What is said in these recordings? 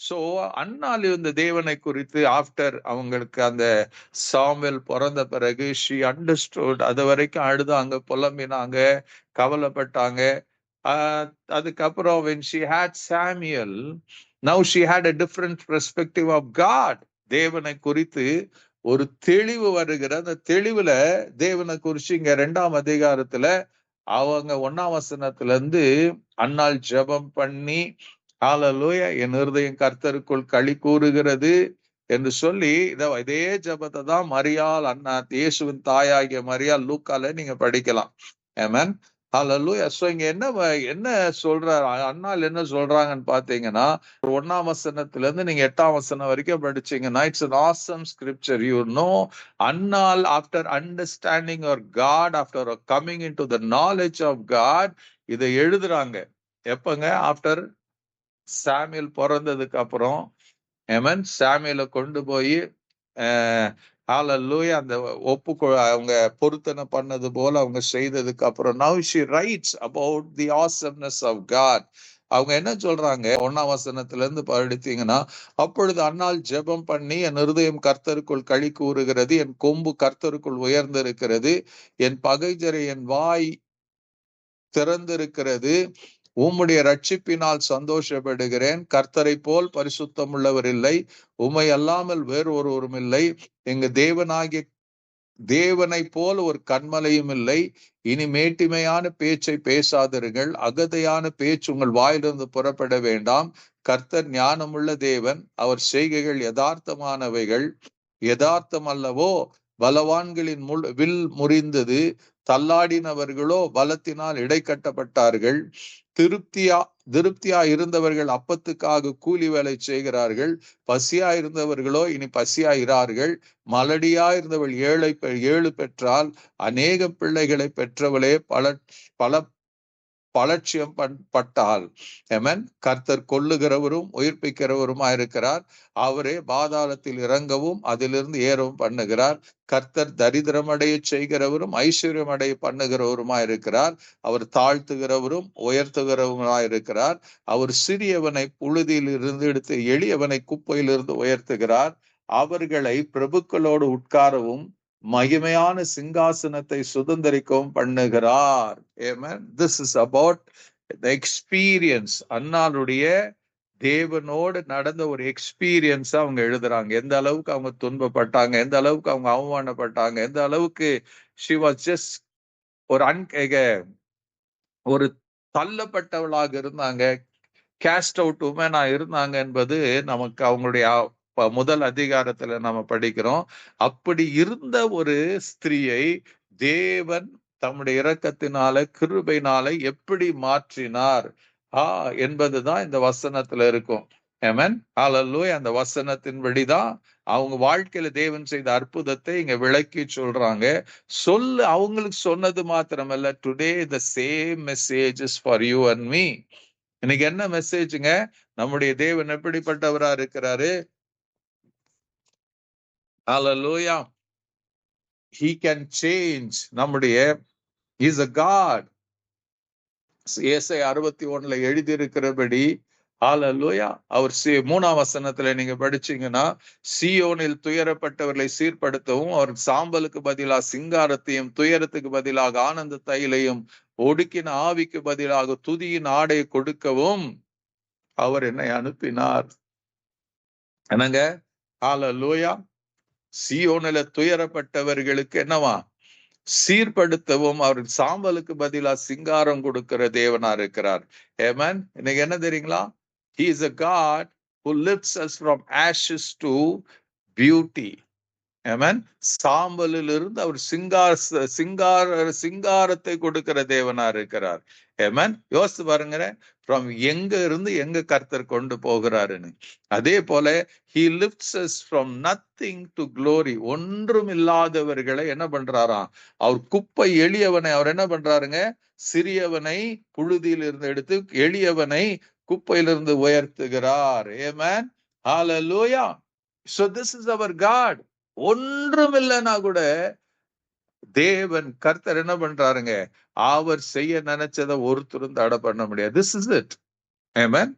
So அன்னாள் இந்த தேவனை குறித்து ஆஃப்டர் அவங்களுக்கு அந்த சாமுவேல் பிறந்த பிறகு ஷி அண்டர்ஸ்டுட். அது வரைக்கும் அழுதாங்க, புலம்பினாங்க, கவலைப்பட்டாங்க. ஆஹ் அதுக்கப்புறம் when she had Samuel, now she had a different perspective of God. தேவனை குறித்து ஒரு தெளிவு வருகிற அந்த தெளிவுல தேவனை குறிச்சு இங்க 2ஆம் அதிகாரத்துல அவங்க 1ஆம் வசனத்துல இருந்து அன்னாள் ஜெபம் பண்ணி ஹalleluya என் இருதயம் கர்த்தருக்குள் களி கூறுகிறது என்று சொல்லி இதே ஜெபத்தை தான் மரியாள் அண்ணா இயேசுவின் தாயாகிய மரியாள் லூக்கால நீங்க படிக்கலாம். ஆமென். ஹalleluya. சோ இங்க என்ன சொல்றாரு அன்னாள், என்ன சொல்றாங்கன்னு பாத்தீங்கன்னா 1ஆம் வசனத்துல இருந்து நீங்க 8ஆம் வசனம் வரைக்கும் படிச்சீங்கன்னா it's an awesome scripture. You know, Annal after understanding our God, after coming into the knowledge of God, இதை எழுதுறாங்க. எப்பங்க? ஆஃப்டர் சாமுவேல் பிறந்ததுக்கு அப்புறம் ஆமென், சாமுவேலை கொண்டு போய் ஹalleluya அந்த அவங்க பொருத்தனை பண்ணது போல அவங்க செய்ததுக்கு அப்புறம் now she writes about the awesomeness of God. அவங்க என்ன சொல்றாங்க 1ஆம் வசனத்துல இருந்து படித்தீங்கன்னா, அப்பொழுது அன்னாள் ஜெபம் பண்ணி என் இருதயம் கர்த்தருக்குள் களி கூறுகிறது, என் கொம்பு கர்த்தருக்குள் உயர்ந்திருக்கிறது, என் பகைஞரை என் வாய் திறந்திருக்கிறது, உம்முடைய ரட்சிப்பினால் சந்தோஷப்படுகிறேன், கர்த்தரை போல் பரிசுத்தம் உள்ளவர் இல்லை, உம்மை அல்லாமல் வேறு ஒருவரும் இல்லை, எங்க தேவனை போல் ஒரு கன்மலையும் இல்லை, இனி மேட்டிமையான பேச்சை பேசாதீர்கள், அகதையான பேச்சு உங்கள் வாயிலிருந்து புறப்பட வேண்டாம், கர்த்தர் ஞானமுள்ள தேவன், அவர் செய்கைகள் யதார்த்தமானவைகள், யதார்த்தம் அல்லவோ, பலவான்களின் வில் முறிந்தது, தள்ளாடினவர்களோ பலத்தினால் இடைக்கட்டப்பட்டார்கள், திருப்தியா இருந்தவர்கள் அப்பத்துக்காக கூலி வேலை செய்கிறார்கள், பசியா இருந்தவர்களோ இனி பசியா இரார்கள், மலடியா இருந்தவள் ஏழு பெற்றால், அநேக பிள்ளைகளை பெற்றவளே பல பலட்சியம் பட்டாள். ஆமென். கர்த்தர் கொல்லுகிறவரும் உயிர்ப்பிக்கிறவருமா இருக்கிறார், அவரே பாதாளத்தில் இறங்கவும் அதிலிருந்து ஏறவும் பண்ணுகிறார், கர்த்தர் தரித்திரமடைய செய்கிறவரும் ஐஸ்வர்யம் அடைய பண்ணுகிறவருமா இருக்கிறார், அவர் தாழ்த்துகிறவரும் உயர்த்துகிறவருமா இருக்கிறார், அவர் சிறியவனை புழுதியில் இருந்து எடுத்து எளியவனை குப்பையிலிருந்து உயர்த்துகிறார், அவர்களை பிரபுக்களோடு உட்காரவும் மகிமையான சிங்காசனத்தை சுதந்திரிக்கவும் பண்ணுகிறார். Amen. This is about the experience. அன்னாளுடைய தேவனோடு நடந்த ஒரு எக்ஸ்பீரியன்ஸ் அவங்க எழுதுறாங்க. எந்த அளவுக்கு அவங்க துன்பப்பட்டாங்க, எந்த அளவுக்கு அவங்க அவமானப்பட்டாங்க, எந்த அளவுக்கு she was just ஒரு தள்ளப்பட்டவளாக இருந்தாங்க, கேஸ்ட் அவுட் உமனா இருந்தாங்க என்பது நமக்கு அவங்களுடைய முதல் அதிகாரத்துல நம்ம படிக்கிறோம். அப்படி இருந்த ஒரு ஸ்திரீயை தேவன் தம்முடைய இரக்கத்தினால கிருபையினால எப்படி மாற்றினார் என்பதுதான் இந்த வசனத்துல இருக்கும். ஆமென். ஹalleluya. அந்த வசனத்தின்படிதான் அவங்க வாழ்க்கையில தேவன் செய்த அற்புதத்தை இங்க விளக்கி சொல்றாங்க. அவங்களுக்கு சொன்னது மாத்திரமல்ல, today the same message is for you and me. இன்னைக்கு என்ன மெசேஜுங்க? நம்முடைய தேவன் எப்படிப்பட்டவரா இருக்கிறாரு? ஹalleluya. He can change. He's a God. ஏசாயா 61 எழுதியிருக்கிறபடி ஹalleluya. அவர் 3ஆம் வசனத்துல நீங்க படிச்சீங்கன்னா, சீயோனில் துயரப்பட்டவர்களை சீர்படுத்தவும், அவர் சாம்பலுக்கு பதிலாக சிங்காரத்தையும் துயரத்துக்கு பதிலாக ஆனந்த தைலையும் ஒடுக்கின ஆவிக்கு பதிலாக துதியின் ஆடை கொடுக்கவும் அவர் என்னை அனுப்பினார். என்னங்க? ஹalleluya. சீயோனில துயரப்பட்டவர்களுக்கு என்னவா? சீர்படுத்தவும் அவர் சாம்பலுக்கு பதிலா சிங்காரம் கொடுக்கிற தேவனா இருக்கிறார். ஆமென். இன்னைக்கு என்ன தெரியுங்களா? He is a God who lifts us from ashes to beauty. ஆமென். சாம்பலில் இருந்து அவர் சிங்காரத்தை கொடுக்கிற தேவனா இருக்கிறார். ஆமென். யோசித்து பாருங்க, from எங்க இருந்து எங்க கர்த்தர் கொண்டு போகிறாருன்னு. அதே போல he lifts us from nothing to glory. ஒன்றும் இல்லாதவர்களை என்ன பண்றாராம்? அவர் குப்பை எளியவனை அவர் என்ன பண்றாருங்க? சிறியவனை புழுதியில் இருந்து எடுத்து எளியவனை குப்பையிலிருந்து உயர்த்துகிறார். ஆமென். ஹalleluya. So this is our God. ஒன்றும் இல்லைன்னா கூட தேவன் கர்த்தர் என்ன பண்றாருங்க? அவர் செய்ய நினைச்சதை ஒருத்தரும் தடை பண்ண முடியாது. This is it. Amen.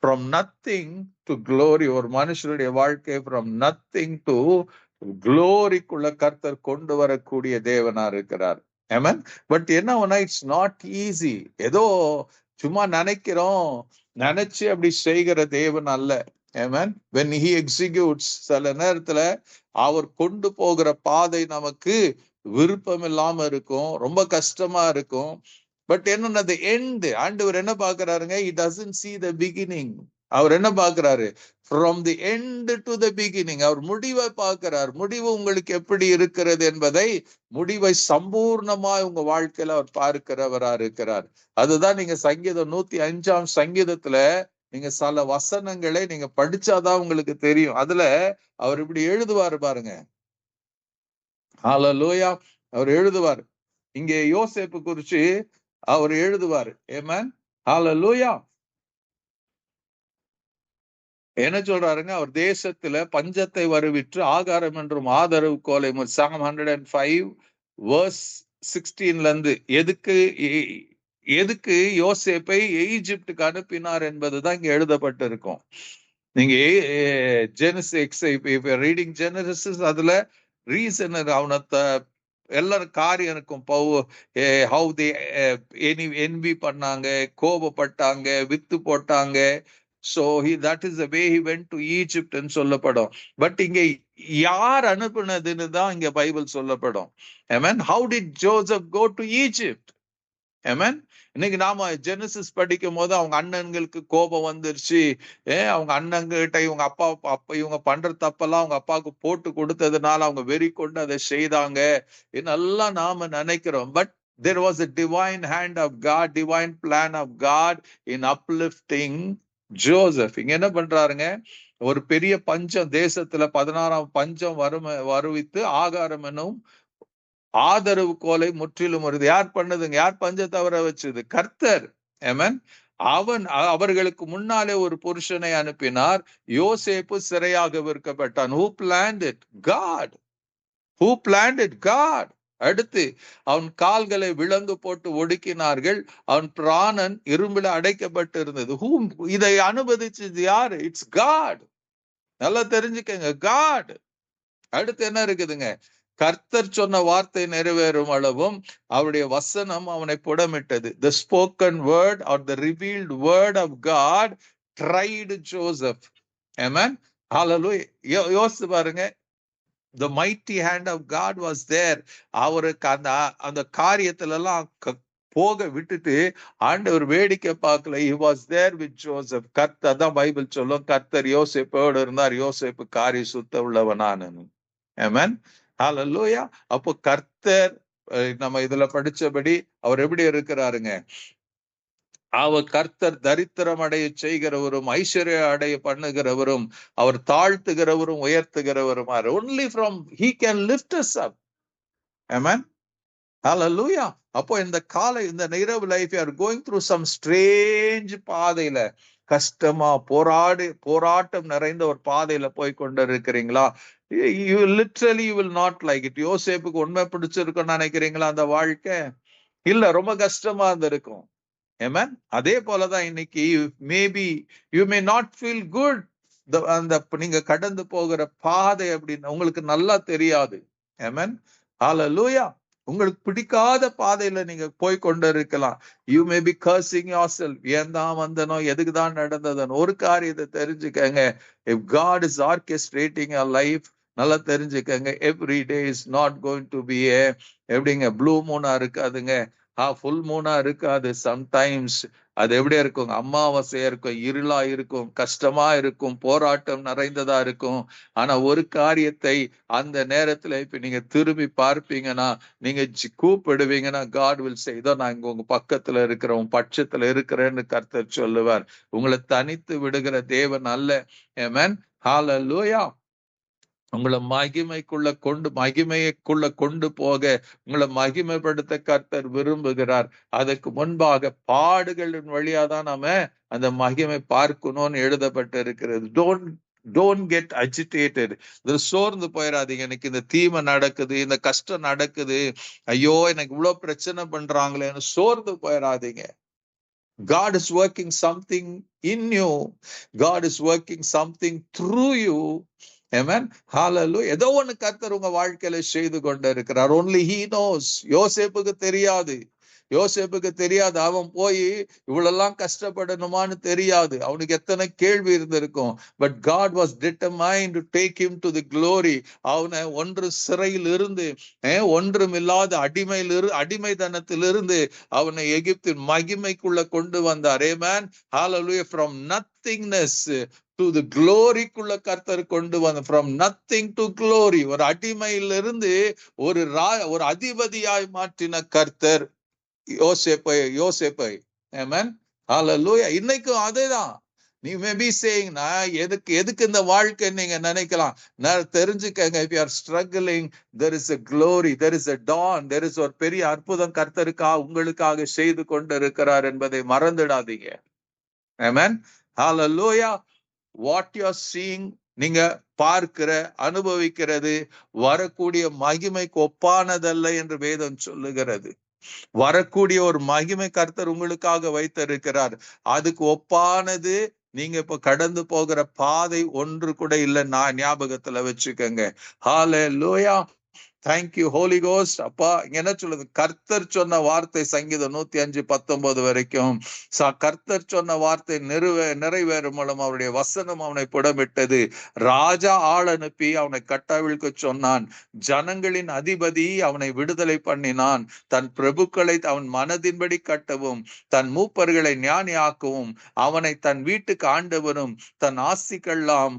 From nothing to glory. ஒரு மனுஷனுடைய வாழ்க்கை ஃப்ரம் நத்திங் டு க்ளோரிக்குள்ள கர்த்தர் கொண்டு வரக்கூடிய தேவனா இருக்கிறார். ஆமென். பட் என்ன, இட்ஸ் நாட் ஈஸி. ஏதோ சும்மா நினைக்கிறோம், நினைச்சு அப்படி செய்கிற தேவன் அல்ல. ஆமென். when he executes, சில நேரத்துல அவர் கொண்டு போகிற பாதை நமக்கு விருப்பம் இல்லாம இருக்கும், ரொம்ப கஷ்டமா இருக்கும். பட் என்னன்னா the end, ஆண்டவர் என்ன பாக்குறாருங்க, he doesn't see the beginning. அவர் என்ன பாக்குறாரு, from the end to the beginning. அவர் முடிவை பார்க்கிறார். முடிவு உங்களுக்கு எப்படி இருக்கிறது என்பதை, முடிவை சம்பூர்ணமாய் உங்க வாழ்க்கையில அவர் பார்க்கிறவரா இருக்கிறார். அதுதான் நீங்க சங்கீதம் 105ஆம் சங்கீதத்துல நீங்க சில வசனங்களை நீங்க படிச்சாதான் உங்களுக்கு தெரியும். அதுல அவர் இப்படி எழுதுவாரு பாருங்க. ஹல்லேலூயா. அவர் எழுதுவார். இங்கே யோசேப்பு குறிச்சு அவர் எழுதுவார். ஆமென். ஹல்லேலூயா. என்ன சொல்றாருங்க, அவர் தேசத்துல பஞ்சத்தை வருவிற்று ஆகாரம் என்றும் ஆதரவு கோலை. Psalm 105 verse 16ல இருந்து எதுக்கு யோசேப்பை எகிப்துக்கு அனுப்பினார் என்பதுதான் இங்க எழுதப்பட்டிருக்கும். நீங்க ஜெனசிஸ் ரீடிங் ஜெனசிஸ், அதுல ரீசன் அவனத்தை எல்லாரும் காரியம் இருக்கும். ஹவு தே என்வி பண்ணாங்க, கோபப்பட்டாங்க, வித்து போட்டாங்க. So that is the way he went to Egypt ன்னு சொல்லப்படும். பட் இங்க யார் அனுப்புனதுன்னு தான் இங்க பைபிள் சொல்லப்படும். Amen. How did Joseph go to Egypt? Amen. இன்னைக்கு நாம ஜெனசிஸ் படிக்கும் போது அவங்க அண்ணன்களுக்கு கோபம் வந்துருச்சு, அவங்க அண்ணன்கிட்ட இவங்க அப்பா இவங்க பண்ற தப்பெல்லாம் அவங்க அப்பாவுக்கு போட்டு கொடுத்ததுனால அவங்க வெறி கொண்டு அதை செய்தாங்க என்னெல்லாம் நாம நினைக்கிறோம். But there was a divine hand of God, divine plan of God in uplifting Joseph. இங்க என்ன பண்றாருங்க, ஒரு பெரிய பஞ்சம் தேசத்துல 16ஆம் பஞ்சம் வருவித்து ஆகாரம் என்னும் ஆதரவு கோலை முற்றிலும் வருது. யார் பண்ணதுங்க, யார் பஞ்சத்தை வர வச்சது? கர்த்தர். ஆமென். அவர்களுக்கு முன்னாலே ஒரு புருஷனை அனுப்பினார். யோசேப்பு சிறையாக விற்கப்பட்டான். Who planned it? God. Who planned it? God. அடுத்து அவன் கால்களை விலங்கு போட்டு ஒடுக்கினார்கள். அவன் பிராணன் இரும்பில அடைக்கப்பட்டு இருந்தது. இதை அனுமதிச்சது யாரு? It's God. நல்லா தெரிஞ்சுக்கங்க, காட். அடுத்து என்ன இருக்குதுங்க, கர்த்தர் சொன்ன வார்த்தை நிறைவேறும் அளவும் அவருடைய வசனம் அவனை புடமிட்டது. The spoken word or the revealed word of God tried Joseph. Amen. Hallelujah. யோசிச்சு பாருங்க, the mighty hand of God was there. அவருக்கு அந்த காரியத்துல எல்லாம் போக விட்டுட்டு ஆண்டவர் வேடிக்கை பார்க்கல. he was there with Joseph. கர்த்தர் தான் பைபிள் சொல்லும், கர்த்தர் யோசேப்போடு இருந்தார், யோசேப்பு காரி சுத்த உள்ளவனானு. ஆமென். ஹல்லேலூயா. அப்போ கர்த்தர் நம்ம இதுல படிச்சபடி அவர் எப்படி இருக்கிறாருங்க, அவர் கர்த்தர் தரித்திரம் அடைய செய்கிறவரும் ஐஸ்வர்ய அடைய பண்ணுகிறவரும் அவர் தாழ்த்துகிறவரும் உயர்த்துகிறவரும். only from he can lift us up. Amen. Hallelujah. அப்போ இந்த இரவு life you are going through some strange பாதையில, கஷ்டமா போராட்டம் நிறைந்த ஒரு பாதையில போய் கொண்டு இருக்கிறீங்களா? you literally you will not like it. யோசேப்புக்கு உண்மை பிடிச்சிருக்கும்னு நினைக்கிறீங்களா அந்த வாழ்க்கை? இல்ல, ரொம்ப கஷ்டமா இருந்திருக்கும். Amen. அதே போலதான் இன்னைக்கு maybe you may not feel good. அந்த நீங்க கடந்து போகிற பாதை அப்படின்னு உங்களுக்கு நல்லா தெரியாது. Amen. Hallelujah. உங்களுக்கு பிடிக்காத பாதையில நீங்க போய் கொண்டு இருக்கலாம். You may be cursing yourself. ஏன் தான் வந்தனோ, எதுக்கு தான் நடந்ததனோ. ஒரு காரியத்தை தெரிஞ்சுக்கங்க, if God is orchestrating your life, நல்லா தெரிஞ்சுக்கங்க, every day is not going to be எப்படிங்க ப்ளூ மூனா இருக்காதுங்க, ஃபுல் மூனா இருக்காது. சம்டைம்ஸ் அது எப்படியா இருக்கும், அமாவாசையா இருக்கும், இருளா இருக்கும், கஷ்டமா இருக்கும், போராட்டம் நிறைந்ததா இருக்கும். ஆனா ஒரு காரியத்தை அந்த நேரத்துல இப்ப நீங்க திரும்பி பார்ப்பீங்கன்னா, நீங்க கூப்பிடுவீங்கன்னா, God will say, இதோ நான் இங்க உங்க பக்கத்துல இருக்கிற உங்க பட்சத்துல இருக்கிறேன்னு கர்த்தர் சொல்லுவார். உங்களை தனித்து விடுகிற தேவன் அல்ல. ஆமென். ஹல்லேலூயா. உங்களை மகிமைக்குள்ள கொண்டு போக, உங்களை மகிமைப்படுத்த கர்த்தர் விரும்புகிறார். அதுக்கு முன்பாக பாடுகளின் வழியாதான் நாம அந்த மகிமை பார்க்கணும்னு எழுதப்பட்டு இருக்கிறது. Don't get agitated. இதுல சோர்ந்து போயிடாதீங்க. எனக்கு இந்த தீமை நடக்குது, இந்த கஷ்டம் நடக்குது, ஐயோ எனக்கு இவ்வளவு பிரச்சனை பண்றாங்களேன்னு சோர்ந்து போயிடாதீங்க. God is working something in you. God is working something through you. Amen. Hallelujah. ஏதோ ஒண்ணு கர்த்தர் உங்க வாழ்க்கையில செய்து கொண்டு இருக்கிறார். Only he knows. யோசேப்புக்கு தெரியாது. யோசேப்புக்கு தெரியாது. அவன் போய் இவ்வளெல்லாம் கஷ்டப்படணுமான்னு தெரியாது. அவனுக்கு எத்தனை கேள்வி இருந்திருக்கும். But God was determined to take him to the glory. அவனை ஒன்று சிறையில் இருந்து ஒன்றுமில்லாத அடிமைத்தனத்திலிருந்து அவனை எகிப்தின் மகிமைக்குள்ள கொண்டு வந்தார். Amen. Hallelujah. From nothingness to the gloryக்குள்ள கர்த்தர் கொண்டு வந்த, from nothing to glory. ஒரு அடிமையிலிருந்து ஒரு அதிபதியாய் மாற்றின கர்த்தர் யோசேப்பை. Amen. Hallelujah. இன்னைக்கும் அதேதான். நீ மே பி சேயிங், நான் எதுக்கு இந்த வாழ்க்கை நீங்க நினைக்கலாம். நான் தெரிஞ்சுக்கங்க, if you are struggling, there is a glory, there is a dawn, there is ஒரு பெரிய அற்புதம் கர்த்தருக்காக உங்களுக்காக செய்து கொண்டு இருக்கிறார் என்பதை மறந்துடாதீங்க. Amen. Hallelujah. What you are seeing, நீங்க பார்க்கிற அனுபவிக்கிறது வரக்கூடிய மகிமைக்கு ஒப்பானதல்ல என்று வேதம் சொல்லுகிறது. வரக்கூடிய ஒரு மகிமை கர்த்தர் உங்களுக்காக வைத்திருக்கிறார். அதுக்கு ஒப்பானது நீங்க இப்ப கடந்து போகிற பாதை ஒன்று கூட இல்லை. நான் ஞாபகத்துல வச்சுக்கோங்க. ஹல்லேலூயா. Thank you holy ghost. அப்பா என்ன சொல்லுது? கர்த்தர் சொன்ன வார்த்தை சங்கீதம் 105:19 வரைக்கும் கர்த்தர் சொன்ன வார்த்தை நிறைவேறும் மூலம் அவருடைய வசனம் அவனை புடமிட்டது. ராஜா ஆள் அனுப்பி அவனை கட்டவிழ்க்க சொன்னான். ஜனங்களின் அதிபதி அவனை விடுதலை பண்ணினான். தன் பிரபுக்களை அவன் மனதின்படி கட்டவும் தன் மூப்பர்களை ஞானியாக்கவும் அவனை தன் வீட்டுக்கு ஆண்டவனும் தன் ஆஸ்திக்கெல்லாம்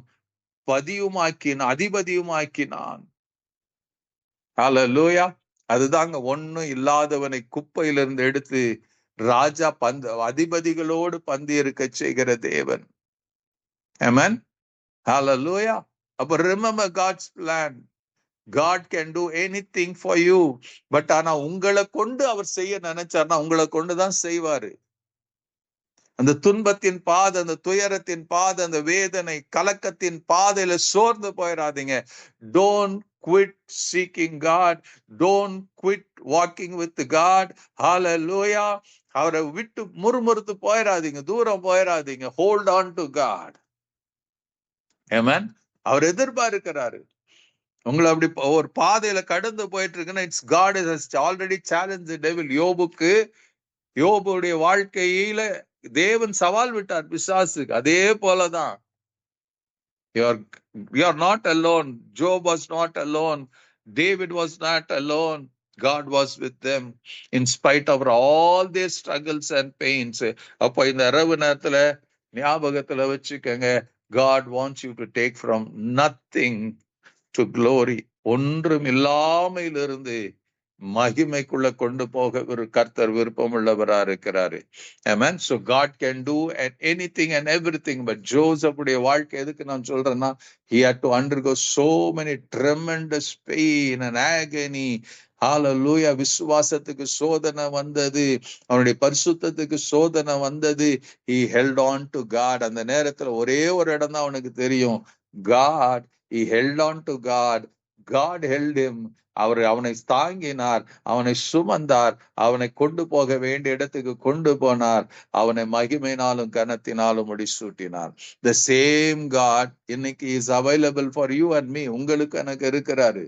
அதிபதியுமாக்கினான். ஹல்லேலூயா. அதுதாங்க, ஒண்ணும் இல்லாதவனை குப்பையிலிருந்து எடுத்து ராஜா அதிபதிகளோடு பந்தி இருக்க செய்கிற தேவன். ஆமென். ஹல்லேலூயா. அப்ப remember God's plan. God can do anything for you. But ஆனா உங்களை கொண்டு அவர் செய்ய நினைச்சார்னா உங்களை கொண்டுதான் செய்வாரு. அந்த துன்பத்தின் பாதை, அந்த துயரத்தின் பாதை, அந்த வேதனை கலக்கத்தின் பாதையில சோர்ந்து போயிடாதீங்க. Don't quit seeking God. Don't quit walking with God. Hallelujah. அவரை விட்டு முறுமுறுத்து போயிடாதீங்க, தூரம் போயிடாதீங்க. Hold on to God. Amen. அவர் எதிர்பார்க்கிறாரு உங்களை அப்படி ஒரு பாதையில கடந்து போயிட்டு இருக்குன்னா, it's God has already challenged the devil. யோபுடைய வாழ்க்கையில தேவன் சவால் விட்டார் பிசாசுக்கு. அதே போலதான் you are not alone. Job was not alone. David was not alone. God was with them in spite of all their struggles and pains. அப்போ இந்த இரவு நேரத்துல ஞாபகத்துல வச்சுக்கங்க, God wants you to take from nothing to glory. ஒன்றும் இல்லாமையிலிருந்து மகிமைக்குள்ள கொண்டு போக ஒரு கர்த்தர் விருப்பம் உள்ளவரா இருக்கிறாரு. Amen. So God can do anything and everything. But Joseph உடைய வாழ்க்கை எதுக்கு நான் சொல்றேன்னா, he had to undergo so many tremendous pain and agony. Hallelujah. விசுவாசத்துக்கு சோதனை வந்தது, அவனுடைய பரிசுத்தத்துக்கு சோதனை வந்தது. He held on to God. அந்த நேரத்துல ஒரே ஒரு இடம் தான் அவனுக்கு தெரியும். God. He held on to God. God held him. அவனை தாங்கினார், அவனை சுமந்தார், அவனை கொண்டு போக வேண்டிய இடத்துக்கு கொண்டு போனார், அவனை மகிமையினாலும் கனத்தினாலும் முடிசூட்டினார். The same God இன்னைக்கு is available for you and me. உங்களுக்கு எனக்கு இருக்கிறாரு.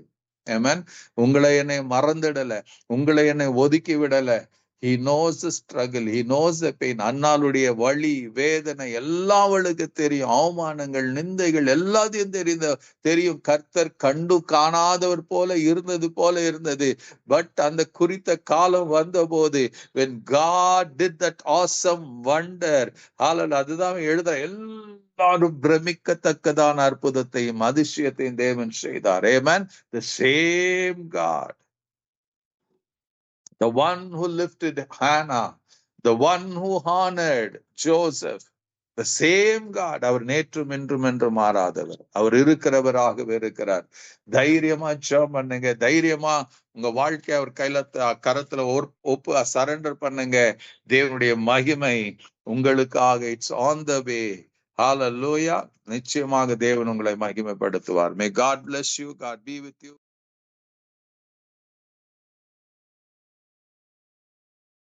Amen. உங்களை என்னை மறந்துடல, உங்களை என்னை ஒதுக்கி விடல. He knows the struggle. He knows the pain. அன்னாளுடைய வலி வேதனை எல்லாம் அவளுக்கு தெரியும். அவமானங்கள் நிந்தைகள் எல்லாத்தையும் தெரியும். கர்த்தர் கண்டு காணாதவர் போல இருந்தது. பட் அந்த குறித்த காலம் வந்த போது, when God did that awesome wonder, அதுதான் எழுத எல்லாரும் பிரமிக்கத்தக்கதான அற்புதத்தையும் அதிசயத்தையும் தேவன் செய்தார். Amen. The same God. The one who lifted Hannah, the one who honored Joseph, the same God. அவர் நேற்றும் இன்றும் என்றும் மாறாதவர். அவர் இருக்கிறவராகவே இருக்கிறார். தைரியமா ஜெபம் பண்ணுங்க, தைரியமா உங்க வாழ்க்கை அவர் கரத்துல சரண்டர் பண்ணுங்க. தேவனுடைய மகிமை உங்களுக்காக இட்ஸ் ஆன் த வே. ஹல்லேலூயா. நிச்சயமாக தேவன் உங்களை மகிமைப்படுத்துவார். May God bless you. God be with you.